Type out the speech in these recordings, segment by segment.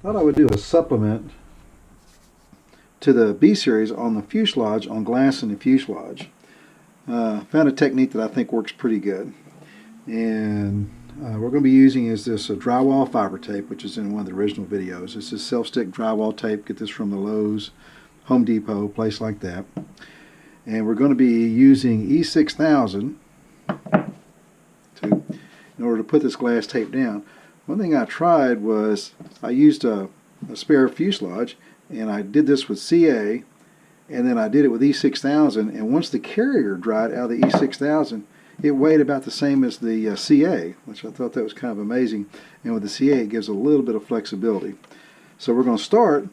Thought I would do a supplement to the B series on the fuselage, on glass in the fuselage. Found a technique that I think works pretty good. And we're going to be using is this drywall fiber tape, which is in one of the original videos. This is self-stick drywall tape. Get this from the Lowe's, Home Depot, place like that. And we're going to be using E6000 in order to put this glass tape down. One thing I tried was I used a spare fuselage, and I did this with CA, and then I did it with E6000, and once the carrier dried out of the E6000, it weighed about the same as the CA, which I thought that was kind of amazing. And with the CA, it gives a little bit of flexibility. So we're going to start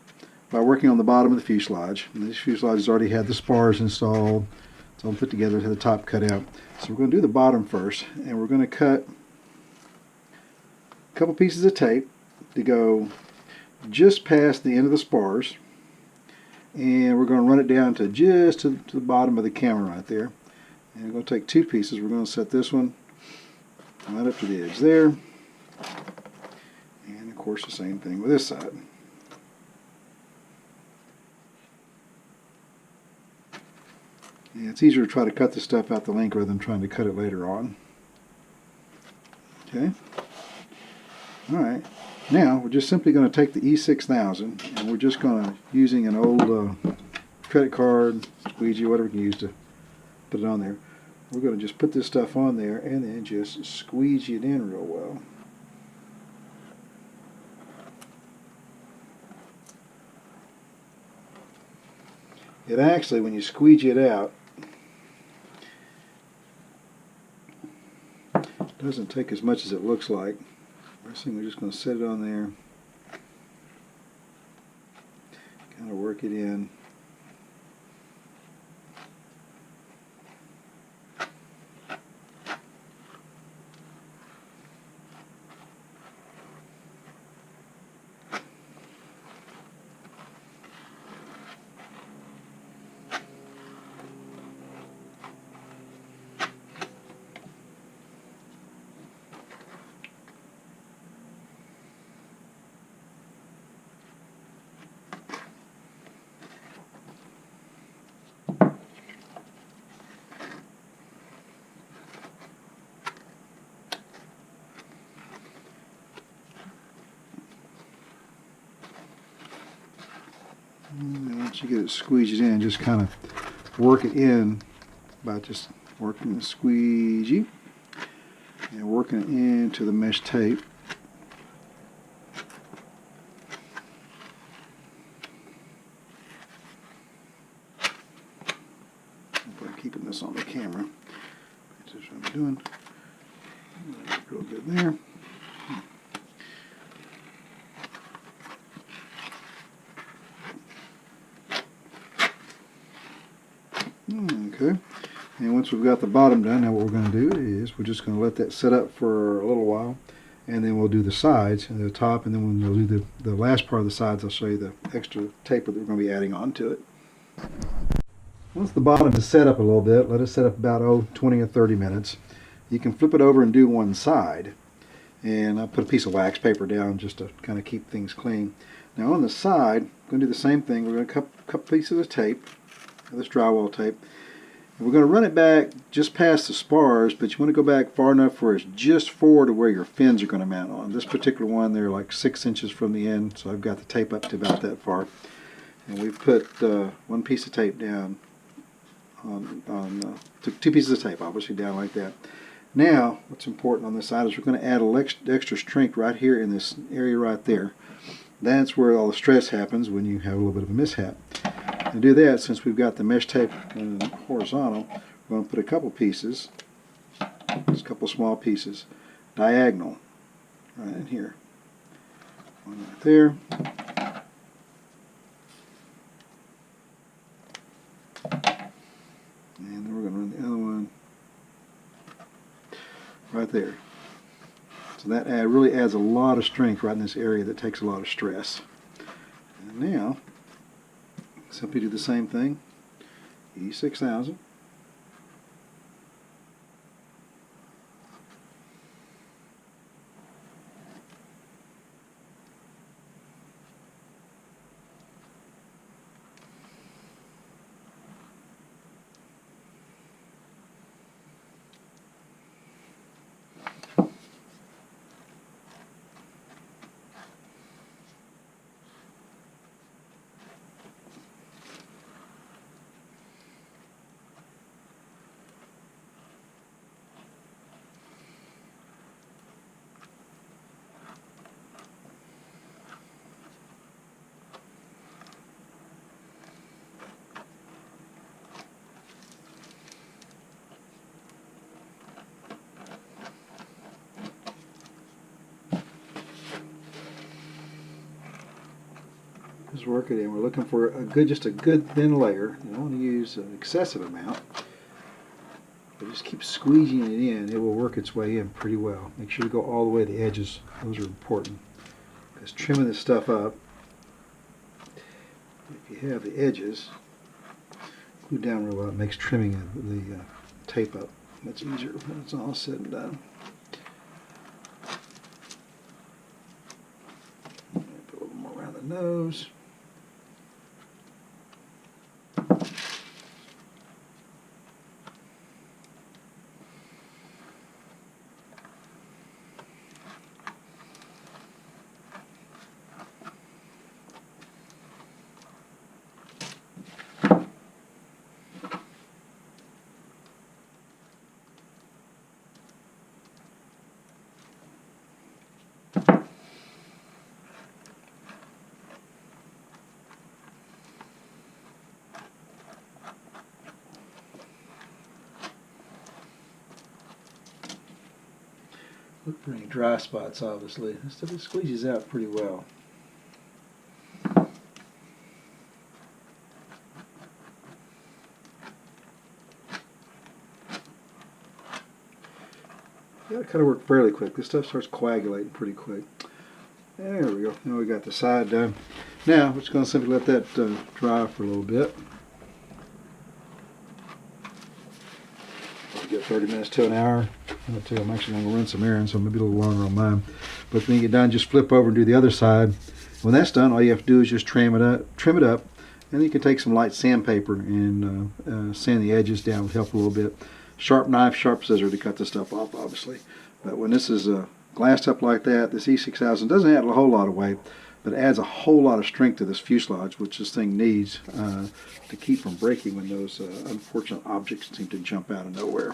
by working on the bottom of the fuselage. And this fuselage has already had the spars installed. It's all put together, had the top cut out. So we're going to do the bottom first, and we're going to cut a couple pieces of tape to go just past the end of the spars, and we're going to run it down to just to the bottom of the camera right there. And we're going to take two pieces. We're going to set this one right up to the edge there, and of course the same thing with this side. And it's easier to try to cut this stuff out the length rather than trying to cut it later on. Okay. Alright, now we're just simply going to take the E6000 and we're just going to, using an old credit card, squeegee, whatever we can use to put it on there, we're going to just put this stuff on there and then just squeegee it in real well. It actually, when you squeegee it out, doesn't take as much as it looks like. First thing, we're just going to set it on there, kind of work it in. And once you get it squeegeed in, just kind of work it in by just working the squeegee and working it into the mesh tape. By keeping this on the camera, that's what I'm doing. Real good there. Okay, and once we've got the bottom done, now what we're going to do is we're just going to let that set up for a little while, and then we'll do the sides and the top, and then when we'll do the last part of the sides, I'll show you the extra taper that we're going to be adding onto it. Once the bottom is set up a little bit, let it set up about 20 or 30 minutes. You can flip it over and do one side, and I'll put a piece of wax paper down just to kind of keep things clean. Now on the side, I'm going to do the same thing. We're going to cut pieces of tape, this drywall tape. We're going to run it back just past the spars, but you want to go back far enough where it's just forward to where your fins are going to mount on. This particular one, they're like 6 inches from the end, so I've got the tape up to about that far. And we've put one piece of tape down on two pieces of tape, obviously, down like that. Now, what's important on this side is we're going to add extra strength right here in this area right there. That's where all the stress happens when you have a little bit of a mishap. To do that, since we've got the mesh tape horizontal, we're going to put a couple pieces, just a couple small pieces, diagonal, right in here. One right there. And then we're going to run the other one right there. So that really adds a lot of strength right in this area that takes a lot of stress. And now, simply do the same thing, E6000. is working, and we're looking for just a good thin layer. You don't want to use an excessive amount, but just keep squeezing it in. It will work its way in pretty well. Make sure to go all the way to the edges. Those are important, because trimming this stuff up, if you have the edges glued down real well, it makes trimming the tape up much easier when it's all said and done. Put a little more around the nose. Look for any dry spots, obviously. This stuff squeezes out pretty well. You gotta kind of work fairly quick. This stuff starts coagulating pretty quick. There we go. Now we got the side done. Now we're just going to simply let that dry for a little bit. I'll get 30 minutes to an hour. I'm actually going to run some errands, so maybe a little longer on mine. But when you get done, just flip over and do the other side. When that's done, all you have to do is just trim it up, and you can take some light sandpaper and sand the edges down. Would help a little bit. Sharp knife, sharp scissor to cut the stuff off, obviously. But when this is glassed up like that, this E6000 doesn't add a whole lot of weight, but it adds a whole lot of strength to this fuselage, which this thing needs to keep from breaking when those unfortunate objects seem to jump out of nowhere.